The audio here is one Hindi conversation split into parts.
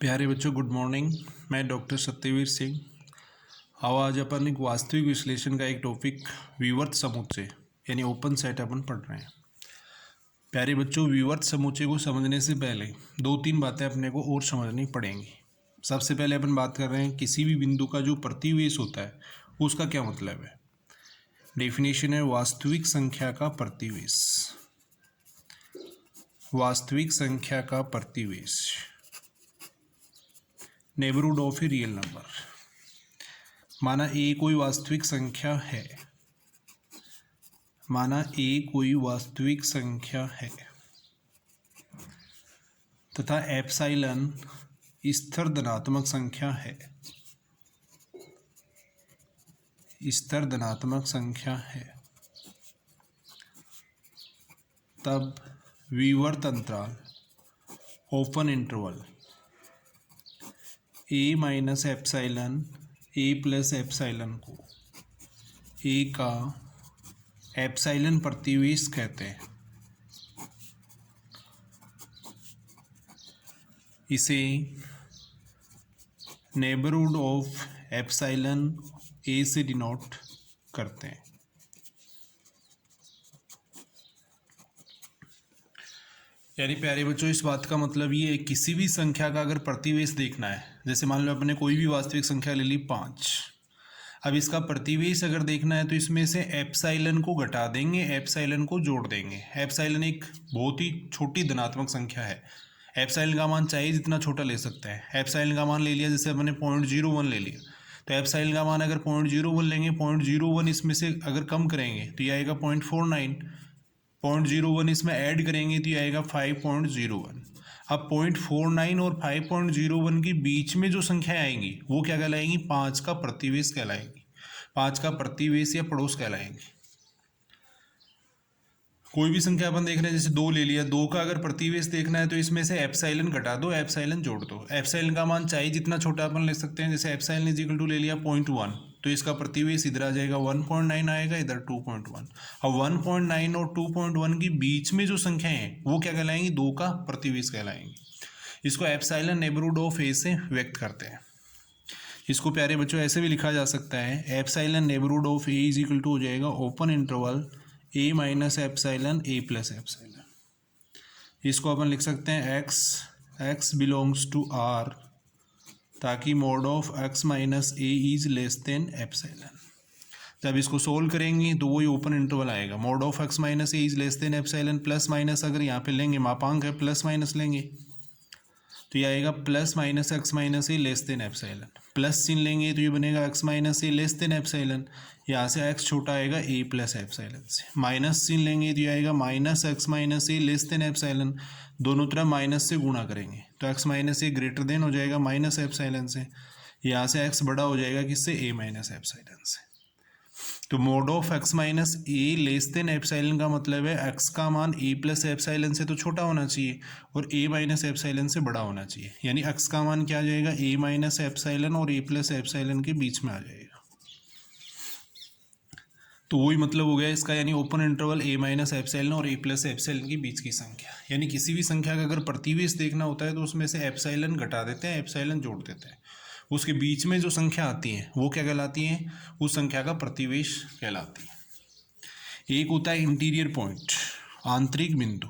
प्यारे बच्चों, गुड मॉर्निंग। मैं डॉक्टर सत्यवीर सिंह। आज अपन एक वास्तविक विश्लेषण का एक टॉपिक विवर्त समुच्चय यानी ओपन सेट अपन पढ़ रहे हैं। प्यारे बच्चों, विवर्त समुच्चय को समझने से पहले दो तीन बातें अपने को और समझनी पड़ेंगी। सबसे पहले अपन बात कर रहे हैं किसी भी बिंदु का जो प्रतिवेश होता है उसका क्या मतलब है। डेफिनेशन है वास्तविक संख्या का प्रतिवेश। वास्तविक संख्या का प्रतिवेश, neighbourhood of a real number. माना ए कोई वास्तविक संख्या है, माना ए कोई वास्तविक संख्या है तथा एप्सिलॉन स्थिर धनात्मक संख्या है, स्थिर धनात्मक संख्या है, तब विवर्त अंतराल open interval a minus epsilon a plus epsilon को ए का एप्सिलॉन प्रतिवेश कहते हैं। इसे नेबरहुड ऑफ एप्सिलॉन ए से डिनोट करते हैं। यानी प्यारे बच्चों, इस बात का मतलब ये है किसी भी संख्या का अगर प्रतिवेश देखना है, जैसे मान लो अपने कोई भी वास्तविक संख्या ले ली 5, अब इसका प्रतिवेश अगर देखना है तो इसमें से एप्सिलॉन को घटा देंगे, एप्सिलॉन को जोड़ देंगे। एप्सिलॉन एक बहुत ही छोटी धनात्मक संख्या है। एप्सिलॉन का मान चाहिए जितना छोटा ले सकते हैं। एप्सिलॉन का मान ले लिया, जैसे अपने 0.01 ले लिया, तो एप्सिलॉन का मान अगर 0.01 लेंगे, 0.01 इसमें से अगर कम करेंगे तो ये आएगा 0.49, 0.01 इसमें ऐड करेंगे तो ये आएगा 5.01। अब 0.49 और 5.01 के बीच में जो संख्याएं आएंगी वो क्या कहलाएंगी? 5 का प्रतिवेश कहलाएंगी। 5 का प्रतिवेश या पड़ोस कहलाएंगी। कोई भी संख्या अपन देख रहे हैं, जैसे 2 ले लिया, 2 का अगर प्रतिवेश देखना है तो इसमें से एप्सिलॉन घटा दो, एप्सिलॉन जोड़ दो। एप्सिलॉन का मान चाहिए जितना छोटा अपन ले सकते हैं, जैसे एप्सिलॉन इज इक्वल टू ले लिया 0.1, तो इसका प्रतिवेश इधर आ जाएगा 1.9 आएगा, इधर 2.1। अब 1.9 और 2.1 के बीच में जो संख्याएं हैं वो क्या कहलाएंगी? 2 का प्रतिवेश कहलाएंगी। इसको एप्सिलॉन नेबरहुड ऑफ ए से व्यक्त करते हैं। इसको प्यारे बच्चों ऐसे भी लिखा जा सकता है, epsilon neighbourhood of a is equal to हो जाएगा open interval a minus epsilon a plus epsilon. इसको अपन लिख सकते हैं एक्स बिलोंग्स टू आर, ताकि mod of x minus a is less than epsilon. जब इसको सोल्व करेंगे तो वही ओपन इंटरवल आएगा। Mod of x minus a is less than epsilon, plus minus अगर यहाँ पे लेंगे, मापांक है, प्लस माइनस लेंगे तो ये आएगा प्लस माइनस एक्स माइनस ए लेस देन एप्सिलॉन। प्लस चिन्ह लेंगे तो ये बनेगा एक्स माइनस ए लेस देन एप्सिलॉन। यहाँ से एक्स छोटा आएगा ए प्लस एप्सिलॉन से। माइनस चिन्ह लेंगे तो ये आएगा माइनस एक्स माइनस ए लेस देन एप्सिलॉन। दोनों तरफ माइनस से गुणा करेंगे तो एक्स माइनस ए ग्रेटर देन हो जाएगा माइनस एप्सिलॉन से। यहाँ से एक्स बड़ा हो जाएगा किससे? ए माइनस एप्सिलॉन से। तो mode of x minus A less than epsilon का मतलब है एक्स का मान ए प्लस एप्सिलॉन से तो छोटा होना चाहिए और ए माइनस एप्सिलॉन से बड़ा होना चाहिए। यानी एक्स का मान क्या आ जाएगा? ए माइनस एप्सिलॉन और ए प्लस एप्सिलॉन के बीच में आ जाएगा। तो वही मतलब हो गया इसका, यानी open interval a minus epsilon और ए प्लस एप्सिलॉन के बीच की संख्या। यानी किसी भी संख्या का अगर प्रतिवेश देखना होता है तो उसमें से एप्सिलॉन घटा देते हैं, एप्सिलॉन जोड़ देते हैं। उसके बीच में जो संख्या आती है वो क्या कहलाती है? उस संख्या का प्रतिवेश कहलाती है। एक होता है इंटीरियर पॉइंट, आंतरिक बिंदु।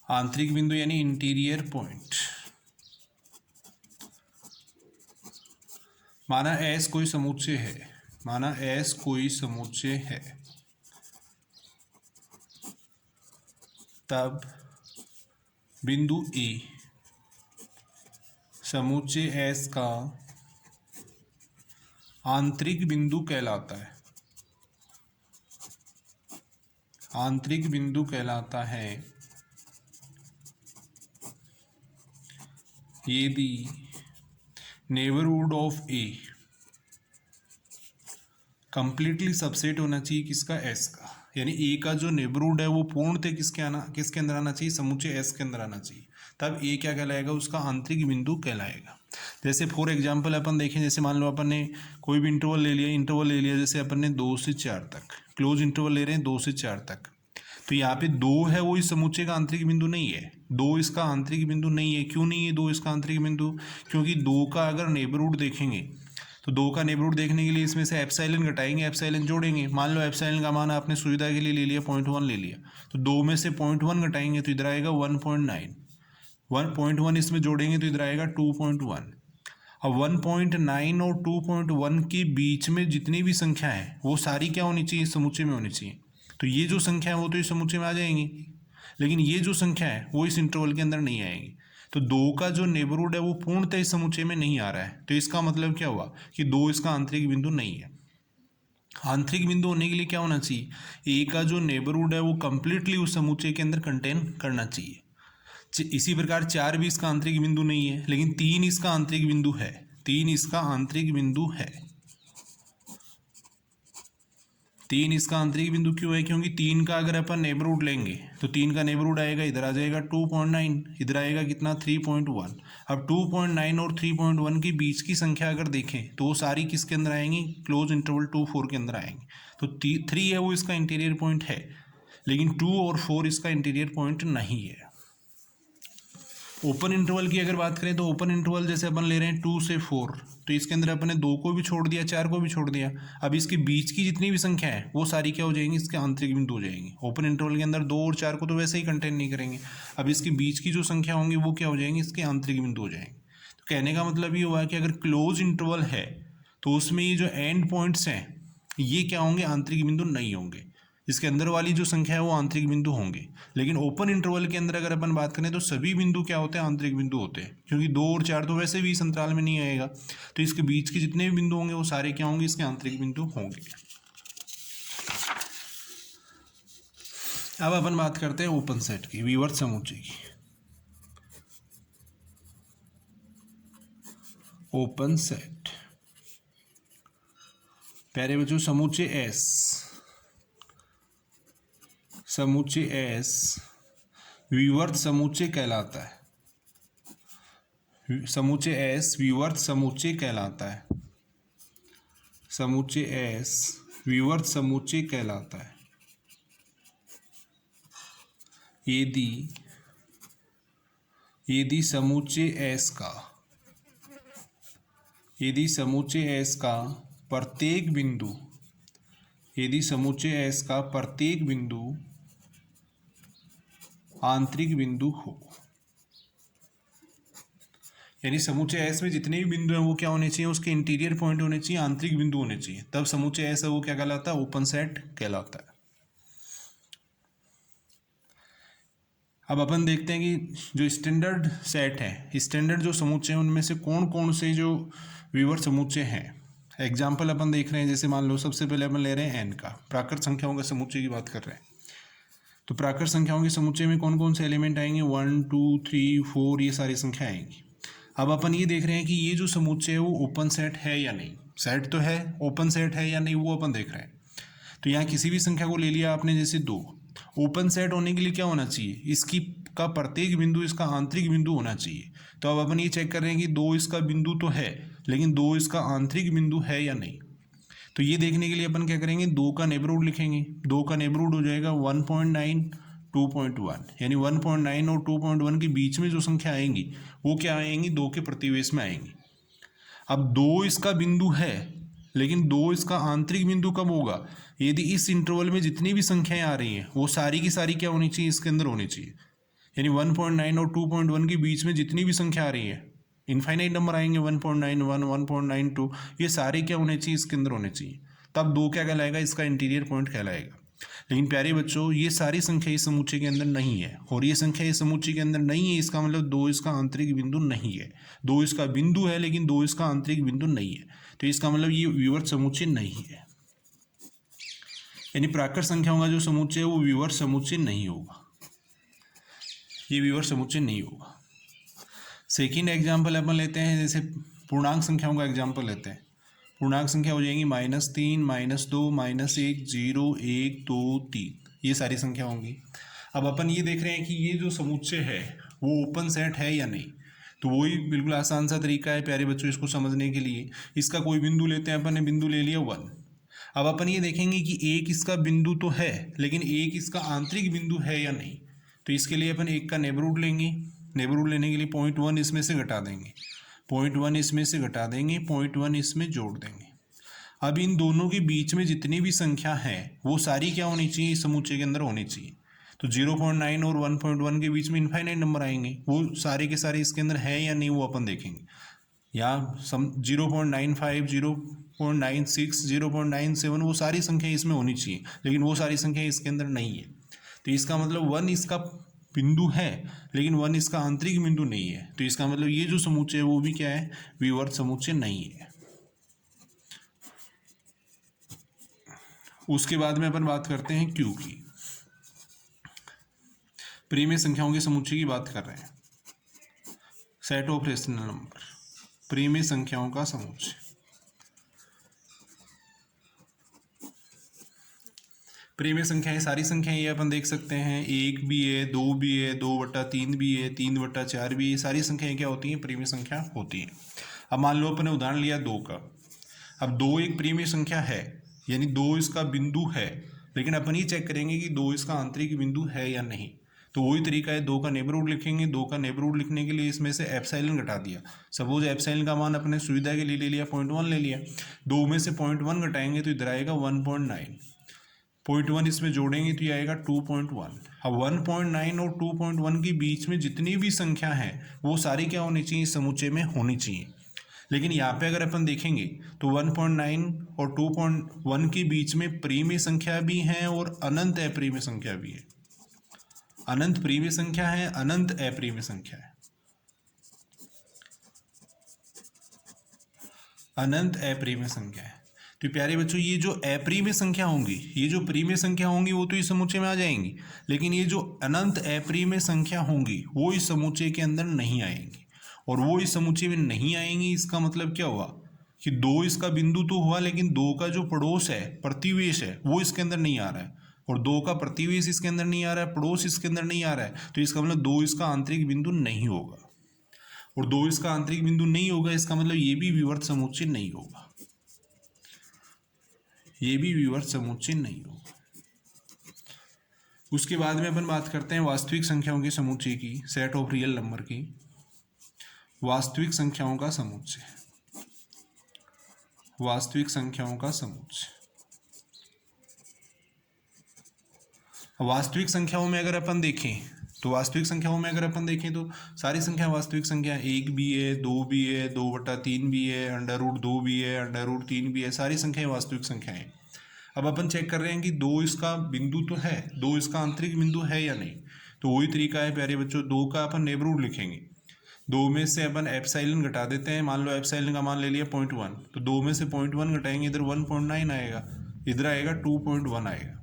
आंतरिक बिंदु यानी इंटीरियर पॉइंट। माना एस कोई समुच्चय है, माना एस कोई समुच्चय है, तब बिंदु ए समुच्चय एस का आंतरिक बिंदु कहलाता है। आंतरिक बिंदु कहलाता है यदि neighbourhood of A completely subset होना चाहिए किसका? एस का। यानी ए का जो नेबरहुड है वो पूर्णतः किसके अंदर आना चाहिए? समुच्चय एस के अंदर आना चाहिए। तब ए क्या कहलाएगा? उसका आंतरिक बिंदु कहलाएगा। जैसे फॉर एग्जांपल अपन देखें, जैसे मान लो अपन ने कोई भी इंटरवल ले लिया जैसे अपन ने 2 से 4 तक, क्लोज इंटरवल ले रहे हैं 2 से 4 तक। तो यहाँ पे 2 है वो इस समुच्चय का आंतरिक बिंदु नहीं है, 2 इसका आंतरिक बिंदु नहीं है। क्यों नहीं है 2 इसका आंतरिक बिंदु? क्योंकि 2 का अगर नेबरहुड देखेंगे तो 2 का नेबरहुड देखने के लिए इसमें से एप्सिलॉन घटाएंगे, एप्सिलॉन जोड़ेंगे। मान लो एप्सिलॉन का मान आपने सुविधा के लिए ले लिया 0.1 ले लिया, तो 2 में से 0.1 घटाएंगे तो इधर आएगा 1.9, 1.1 इसमें जोड़ेंगे तो इधर आएगा 2.1। अब 1.9 और 2.1 के बीच में जितनी भी संख्या है वो सारी क्या होनी चाहिए? इस समुच्चय में होनी चाहिए। तो ये जो संख्या है वो तो इस समुच्चय में आ जाएंगी, लेकिन ये जो संख्या है वो इस इंटरवल के अंदर नहीं आएगी। तो 2 का जो नेबरहुड है वो पूर्णतः इस समुच्चय में नहीं आ रहा है। तो इसका मतलब क्या हुआ कि 2 इसका आंतरिक बिंदु नहीं है। आंतरिक बिंदु होने के लिए क्या होना चाहिए? ए का जो नेबरहुड है वो कंप्लीटली उस समुच्चय के अंदर कंटेन करना चाहिए। इसी प्रकार 4 भी इसका आंतरिक बिंदु नहीं है, लेकिन 3 इसका आंतरिक बिंदु है, 3 इसका आंतरिक बिंदु है। 3 इसका आंतरिक बिंदु क्यों है? क्योंकि 3 का अगर अपन नेबरहुड लेंगे तो 3 का नेबरहुड आएगा, इधर आ जाएगा 2.9, इधर आएगा कितना 3.1। अब 2.9 और 3.1 के बीच की संख्या अगर देखें तो वो सारी किसके अंदर आएंगी? क्लोज इंटरवल 2-4 के अंदर आएंगी। तो 3 है वो इसका इंटीरियर पॉइंट है, लेकिन 2 और 4 इसका इंटीरियर पॉइंट नहीं है। ओपन इंटरवल की अगर बात करें तो ओपन इंटरवल जैसे अपन ले रहे हैं 2 से 4, तो इसके अंदर अपन ने 2 को भी छोड़ दिया, 4 को भी छोड़ दिया। अब इसके बीच की जितनी भी संख्या है वो सारी क्या हो जाएंगी? इसके आंतरिक बिंदु हो जाएंगी। ओपन इंटरवल के अंदर 2 और 4 को तो वैसे ही कंटेन नहीं करेंगे। अब इसके बीच की जो संख्या होंगी वो क्या हो जाएंगी? इसके आंतरिक बिंदु हो जाएंगे। तो कहने का मतलब ये हुआ कि अगर क्लोज इंटरवल है तो उसमें ये जो एंड पॉइंट्स हैं ये क्या होंगे? आंतरिक बिंदु नहीं होंगे। इसके अंदर वाली जो संख्या है वो आंतरिक बिंदु होंगे। लेकिन ओपन इंटरवल के अंदर अगर अपन बात करें तो सभी बिंदु क्या होते हैं? आंतरिक बिंदु होते हैं, क्योंकि 2 और 4 तो वैसे भी इस अंतराल में नहीं आएगा। तो इसके बीच के जितने भी बिंदु होंगे वो सारे क्या होंगे? इसके आंतरिक बिंदु होंगे। अब अपन बात करते हैं ओपन सेट की, विवर्त समुच्चय की। ओपन सेट प्यारे बच्चों, समुच्चय एस, समुच्चय एस विवर्त समुच्चय कहलाता है। समुच्चय एस विवर्त समुच्चय कहलाता है। समुच्चय एस विवर्त समुच्चय कहलाता है यदि समुच्चय एस का प्रत्येक बिंदु, यदि समुच्चय एस का प्रत्येक बिंदु आंतरिक बिंदु हो। यानी समुच्चय एस में जितने भी बिंदु हैं वो क्या होने चाहिए? उसके इंटीरियर पॉइंट होने चाहिए, आंतरिक बिंदु होने चाहिए। तब समुच्चय एस है वो क्या कहलाता है? ओपन सेट कहलाता है। अब अपन देखते हैं कि जो स्टैंडर्ड सेट है, स्टैंडर्ड जो समुच्चय हैं उनमें से कौन कौन से जो विवर्त समुच्चय हैं। एग्जाम्पल अपन देख रहे हैं, जैसे मान लो सबसे पहले अपन ले रहे हैं एन का, प्राकृत संख्याओं के समुच्चय की बात कर रहे हैं। तो प्राकृत संख्याओं के समुच्चय में कौन कौन से एलिमेंट आएंगे? 1, 2, 3, 4 ये सारी संख्या आएंगी। अब अपन ये देख रहे हैं कि ये जो समुच्चय है वो ओपन सेट है या नहीं। सेट तो है, ओपन सेट है या नहीं वो अपन देख रहे हैं। तो यहाँ किसी भी संख्या को ले लिया आपने, जैसे 2, ओपन सेट होने के लिए क्या होना चाहिए? इसकी का प्रत्येक बिंदु इसका आंतरिक बिंदु होना चाहिए। तो अब अपन ये चेक कर रहे हैं कि 2 इसका बिंदु तो है, लेकिन 2 इसका आंतरिक बिंदु है या नहीं। तो ये देखने के लिए अपन क्या करेंगे? 2 का नेबरहुड लिखेंगे। 2 का नेबरहुड हो जाएगा 1.9, 2.1, यानी 1.9 और 2.1 के बीच में जो संख्या आएंगी वो क्या आएंगी? 2 के प्रतिवेश में आएंगी। अब 2 इसका बिंदु है, लेकिन 2 इसका आंतरिक बिंदु कब होगा? यदि इस इंटरवल में जितनी भी संख्याएं आ रही हैं वो सारी की सारी क्या होनी चाहिए? इसके अंदर होनी चाहिए। यानी 1.9 और 2.1 के बीच में जितनी भी संख्या आ रही है, इनफाइनाइट नंबर आएंगे, 1.91, 1.92, ये सारे क्या होने चाहिए? इसके अंदर होने चाहिए। तब 2 क्या कहलाएगा? इसका इंटीरियर पॉइंट कहलाएगा। लेकिन प्यारे बच्चों, ये सारी संख्या इस समुच्चय के अंदर नहीं है, और ये संख्या इस समुच्चय के अंदर नहीं है, इसका मतलब 2 इसका आंतरिक बिंदु नहीं है। 2 इसका बिंदु है, लेकिन 2 इसका आंतरिक बिंदु नहीं है। तो इसका मतलब ये विवर्त समुच्चय नहीं है। यानी प्राकृत संख्याओं का जो समुच्चय है वो विवर्त समुच्चय नहीं होगा, ये विवर्त समुच्चय नहीं होगा। सेकेंड एग्जाम्पल अपन लेते हैं, जैसे पूर्णांक संख्याओं का एग्जाम्पल लेते हैं। पूर्णांक संख्या हो जाएंगी -3, -2, -1, 0, 1, 2, 3, ये सारी संख्या होंगी। अब अपन ये देख रहे हैं कि ये जो समुच्चय है वो ओपन सेट है या नहीं। तो वही बिल्कुल आसान सा तरीका है प्यारे बच्चों इसको समझने के लिए। इसका कोई बिंदु लेते हैं अपन ने, बिंदु ले लिया 1। अब अपन ये देखेंगे कि एक इसका बिंदु तो है, लेकिन एक इसका आंतरिक बिंदु है या नहीं। तो इसके लिए अपन एक का नेबरहुड लेंगे। नेबरहुड लेने के लिए 0.1 इसमें से घटा देंगे, 0.1 इसमें से घटा देंगे, 0.1 इसमें जोड़ देंगे। अब इन दोनों के बीच में जितनी भी संख्या है वो सारी क्या होनी चाहिए, इस समुच्चय के अंदर होनी चाहिए। तो 0.9 और 1.1 के बीच में इनफाइनाइट नंबर आएंगे, वो सारे के सारे इसके अंदर है या नहीं वो अपन देखेंगे। या 0.95, 0.96, 0.97 वो सारी संख्या इसमें होनी चाहिए, लेकिन वो सारी संख्या इसके अंदर नहीं है। तो इसका मतलब 1 इसका बिंदु है, लेकिन 1 इसका आंतरिक बिंदु नहीं है। तो इसका मतलब ये जो समुच्चय है वो भी क्या है, विवर्त समुच्चय नहीं है। उसके बाद में अपन बात करते हैं क्यू की। परिमेय संख्याओं के समुच्चय की बात कर रहे हैं। सेट ऑफ रेशनल नंबर, परिमेय संख्याओं का समुच्चय। परिमेय संख्याएं सारी संख्याएं ये अपन देख सकते हैं, 1 भी है, 2 भी है, 2/3 भी है, 3/4 भी है। सारी संख्याएं क्या होती हैं, परिमेय संख्या होती हैं। अब मान लो अपन ने उदाहरण लिया 2 का। अब 2 एक परिमेय संख्या है, यानी 2 इसका बिंदु है, लेकिन अपन ये चेक करेंगे कि 2 इसका आंतरिक बिंदु है या नहीं। तो वही तरीका है, 2 का नेबरहुड लिखेंगे। 2 का नेबरहुड लिखने के लिए इसमें से एप्सिलॉन घटा दिया। सपोज एप्सिलॉन का मान अपने सुविधा के लिए ले लिया 0.1 ले लिया। 2 में से 0.1 घटाएंगे तो इधर आएगा 1.9, 0.1 इसमें जोड़ेंगे तो ये आएगा 2.1। अब 1.9 और 2.1 के बीच में जितनी भी संख्या है वो सारी क्या होनी चाहिए, समुच्चय में होनी चाहिए। लेकिन यहाँ पे अगर अपन देखेंगे तो 1.9 और 2.1 के बीच में परिमेय संख्या भी है और अनंत अपरिमेय संख्या भी है। अनंत परिमेय संख्या है, अनंत अपरिमेय संख्या है। अनंत अपरिमेय संख्या है। तो प्यारे बच्चों, ये जो अपरिमेय संख्या होंगी, ये जो परिमेय संख्या होंगी वो तो इस समुच्चय में आ जाएंगी, लेकिन ये जो अनंत अपरिमेय संख्या होंगी वो इस समुच्चय के अंदर नहीं आएंगी। और वो इस समुच्चय में नहीं आएंगी, इसका मतलब क्या हुआ कि 2 इसका बिंदु तो हुआ, लेकिन 2 का जो पड़ोस है, प्रतिवेश है, वो इसके अंदर नहीं आ रहा है। और 2 का प्रतिवेश इसके अंदर नहीं आ रहा है, पड़ोस इसके अंदर नहीं आ रहा है। तो इसका मतलब 2 इसका आंतरिक बिंदु नहीं होगा। और 2 इसका आंतरिक बिंदु नहीं होगा, इसका मतलब ये भी विवर्त समुच्चय नहीं होगा। ये भी विवर्त समुच्चय नहीं होगा। उसके बाद में अपन बात करते हैं वास्तविक संख्याओं के समुच्चय की, सेट ऑफ रियल नंबर की। वास्तविक संख्याओं का समुच्चय, वास्तविक संख्याओं का समुच्चय। वास्तविक संख्याओं में अगर अपन देखें तो सारी संख्या वास्तविक संख्या, 1 भी है, 2 भी है, 2/3 भी है, √2 भी है, √3 भी है। सारी संख्याएं वास्तविक संख्याएं। अब अपन चेक कर रहे हैं कि 2 इसका बिंदु तो है, 2 इसका आंतरिक बिंदु है या नहीं। तो वही तरीका है प्यारे बच्चों, 2 का अपन नेबरहुड लिखेंगे। 2 में से अपन एप्सिलॉन घटा देते हैं। मान लो एप्सिलॉन का मान ले लिया 0.1, तो 2 में से 0.1 घटाएंगे, इधर 1.9 आएगा, इधर आएगा 2.1 आएगा।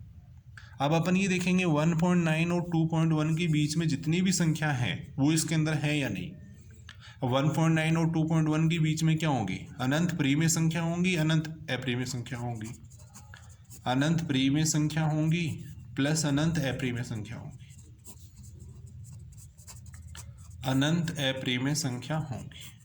अब अपन ये देखेंगे 1.9 और 2.1 के बीच में जितनी भी संख्या है वो इसके अंदर है या नहीं। 1.9 और 2.1 के बीच में क्या होंगी, अनंत परिमेय संख्या होंगी, अनंत अपरिमेय संख्या होंगी। अनंत परिमेय संख्या होंगी प्लस अनंत अपरिमेय संख्या होंगी। अनंत अपरिमेय संख्या होंगी।